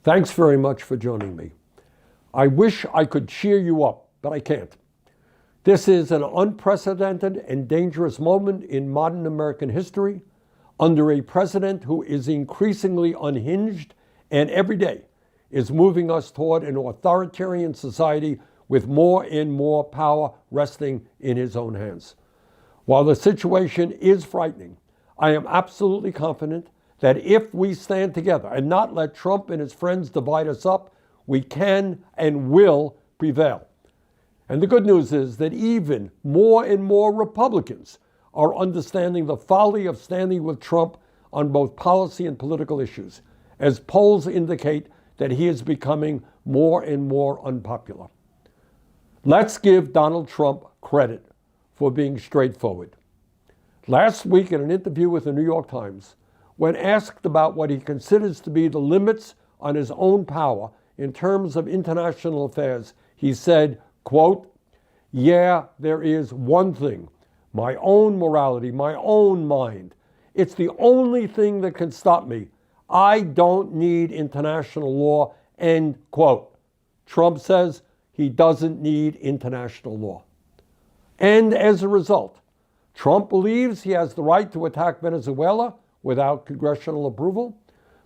Thanks very much for joining me. I wish I could cheer you up, but I can't. This is an unprecedented and dangerous moment in modern American history under a president who is increasingly unhinged and every day is moving us toward an authoritarian society with more and more power resting in his own hands. While the situation is frightening, I am absolutely confident that if we stand together and not let Trump and his friends divide us up, we can and will prevail. And the good news is that even more and more Republicans are understanding the folly of standing with Trump on both policy and political issues, as polls indicate that he is becoming more and more unpopular. Let's give Donald Trump credit for being straightforward. Last week in an interview with the New York Times, when asked about what he considers to be the limits on his own power in terms of international affairs, he said, quote, "Yeah, there is one thing, my own morality, my own mind. It's the only thing that can stop me. I don't need international law," end quote. Trump says he doesn't need international law. And as a result, Trump believes he has the right to attack Venezuela without congressional approval,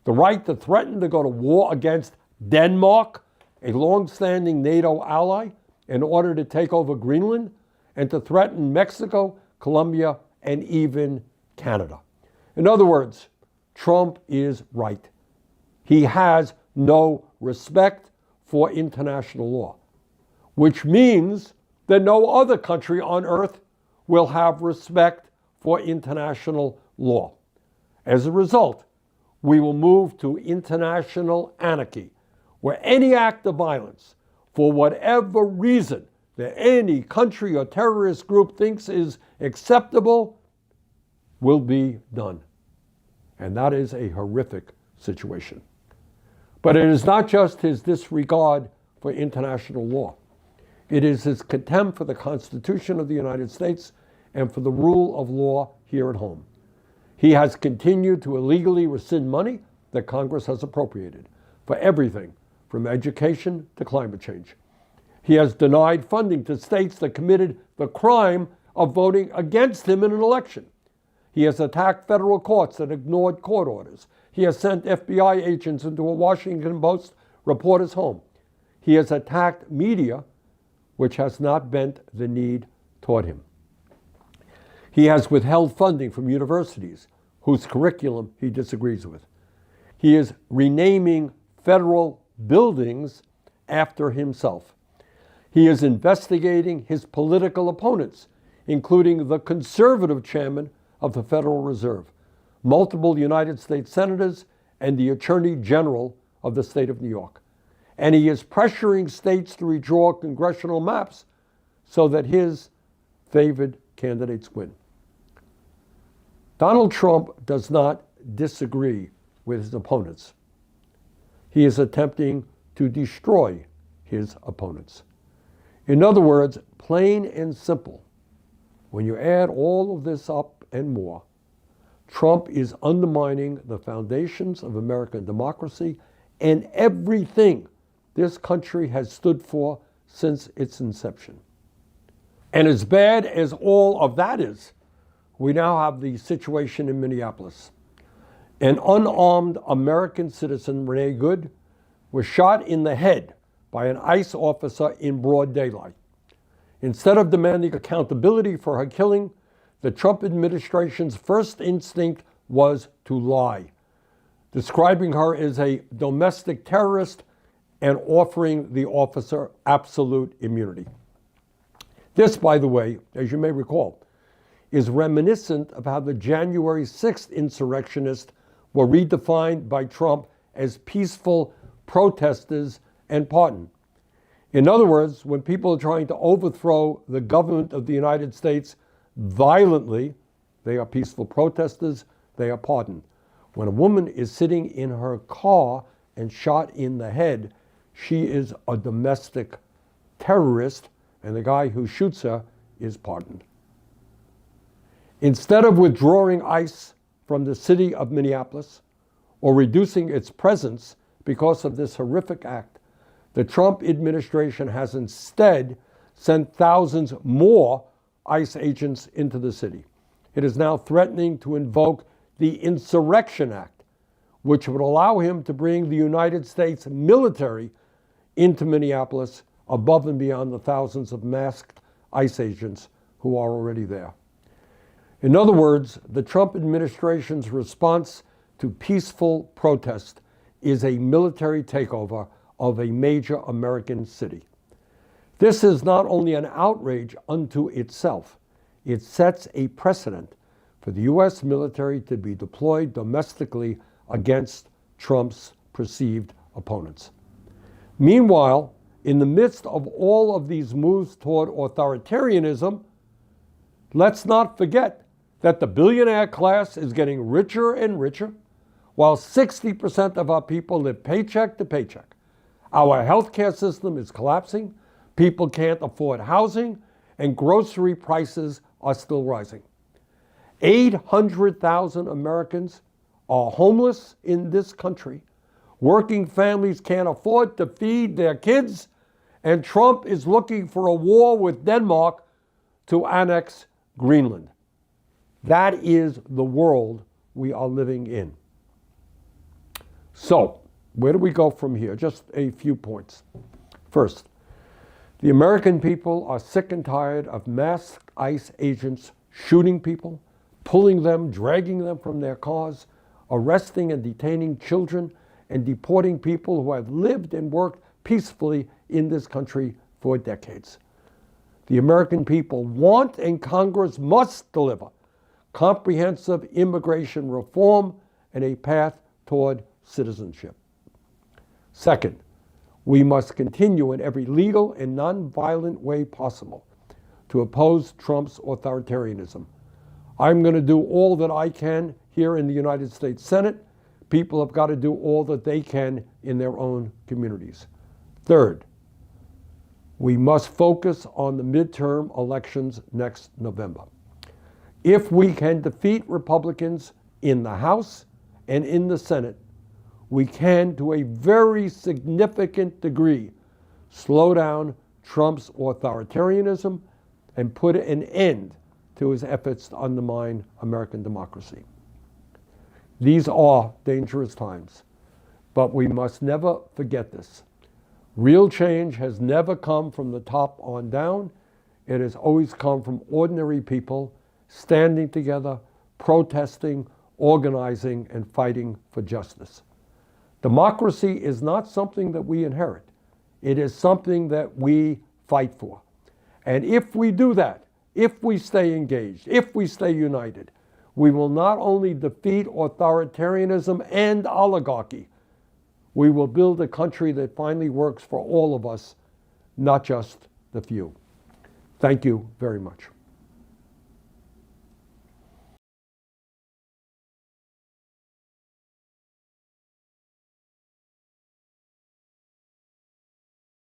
the right to threaten to go to war against Denmark, a long-standing NATO ally, in order to take over Greenland, and to threaten Mexico, Colombia, and even Canada. In other words, Trump is right. He has no respect for international law, which means that no other country on earth will have respect for international law. As a result, we will move to international anarchy, where any act of violence, for whatever reason that any country or terrorist group thinks is acceptable, will be done. And that is a horrific situation. But it is not just his disregard for international law. It is his contempt for the Constitution of the United States and for the rule of law here at home. He has continued to illegally rescind money that Congress has appropriated for everything from education to climate change. He has denied funding to states that committed the crime of voting against him in an election. He has attacked federal courts that ignored court orders. He has sent FBI agents into a Washington Post reporter's home. He has attacked media, which has not bent the knee toward him. He has withheld funding from universities whose curriculum he disagrees with. He is renaming federal buildings after himself. He is investigating his political opponents, including the conservative chairman of the Federal Reserve, multiple United States senators, and the Attorney General of the state of New York. And he is pressuring states to redraw congressional maps so that his favored candidates win. Donald Trump does not disagree with his opponents. He is attempting to destroy his opponents. In other words, plain and simple, when you add all of this up and more, Trump is undermining the foundations of American democracy and everything this country has stood for since its inception. And as bad as all of that is, we now have the situation in Minneapolis. An unarmed American citizen, Renee Good, was shot in the head by an ICE officer in broad daylight. Instead of demanding accountability for her killing, the Trump administration's first instinct was to lie, describing her as a domestic terrorist and offering the officer absolute immunity. This, by the way, as you may recall, is reminiscent of how the January 6th insurrectionists were redefined by Trump as peaceful protesters and pardoned. In other words, when people are trying to overthrow the government of the United States violently, they are peaceful protesters, they are pardoned. When a woman is sitting in her car and shot in the head, she is a domestic terrorist, and the guy who shoots her is pardoned. Instead of withdrawing ICE from the city of Minneapolis or reducing its presence because of this horrific act, the Trump administration has instead sent thousands more ICE agents into the city. It is now threatening to invoke the Insurrection Act, which would allow him to bring the United States military into Minneapolis above and beyond the thousands of masked ICE agents who are already there. In other words, the Trump administration's response to peaceful protest is a military takeover of a major American city. This is not only an outrage unto itself, it sets a precedent for the U.S. military to be deployed domestically against Trump's perceived opponents. Meanwhile, in the midst of all of these moves toward authoritarianism, let's not forget that the billionaire class is getting richer and richer, while 60% of our people live paycheck to paycheck. Our healthcare system is collapsing, people can't afford housing, and grocery prices are still rising. 800,000 Americans are homeless in this country. Working families can't afford to feed their kids, and Trump is looking for a war with Denmark to annex Greenland. That is the world we are living in. So, where do we go from here? Just a few points. First, the American people are sick and tired of masked ICE agents shooting people, pulling them, dragging them from their cars, arresting and detaining children, and deporting people who have lived and worked peacefully in this country for decades. The American people want, and Congress must deliver, comprehensive immigration reform and a path toward citizenship. Second, we must continue in every legal and nonviolent way possible to oppose Trump's authoritarianism. I'm going to do all that I can here in the United States Senate. People have got to do all that they can in their own communities. Third, we must focus on the midterm elections next November. If we can defeat Republicans in the House and in the Senate, we can, to a very significant degree, slow down Trump's authoritarianism and put an end to his efforts to undermine American democracy. These are dangerous times, but we must never forget this. Real change has never come from the top on down. It has always come from ordinary people standing together, protesting, organizing, and fighting for justice. Democracy is not something that we inherit. It is something that we fight for. And if we do that, if we stay engaged, if we stay united, we will not only defeat authoritarianism and oligarchy, we will build a country that finally works for all of us, not just the few. Thank you very much.